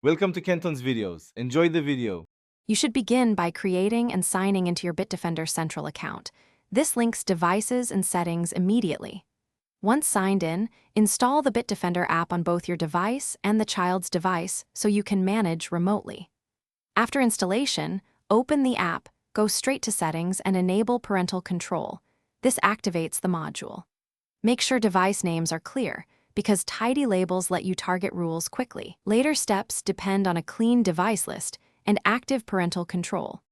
Welcome to Kenton's videos. Enjoy the video. You should begin by creating and signing into your Bitdefender Central account. This links devices and settings immediately. Once signed in, install the Bitdefender app on both your device and the child's device so you can manage remotely. After installation, open the app, go straight to Settings, and enable Parental Control. This activates the module. Make sure device names are clear, because tidy labels let you target rules quickly. Later steps depend on a clean device list and active parental control.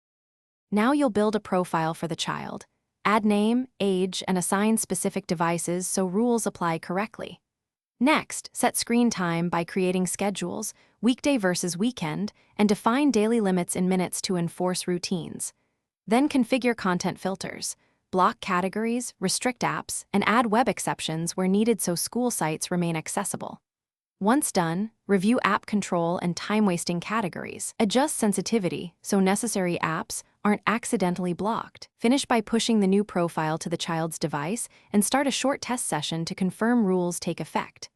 Now you'll build a profile for the child, add name, age, and assign specific devices so rules apply correctly. Next, set screen time by creating schedules, weekday versus weekend, and define daily limits in minutes to enforce routines. Then configure content filters, block categories, restrict apps, and add web exceptions where needed so school sites remain accessible. Once done, review app control and time-wasting categories. Adjust sensitivity so necessary apps aren't accidentally blocked. Finish by pushing the new profile to the child's device and start a short test session to confirm rules take effect.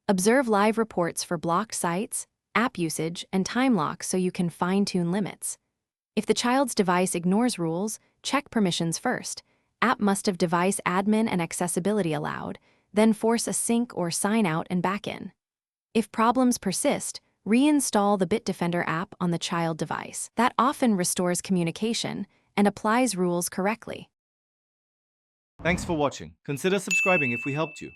Observe live reports for blocked sites, app usage, and time locks so you can fine-tune limits. If the child's device ignores rules, check permissions first. App must have device admin and accessibility allowed, then force a sync or sign out and back in. If problems persist, reinstall the Bitdefender app on the child device. That often restores communication and applies rules correctly. Thanks for watching. Consider subscribing if we helped you.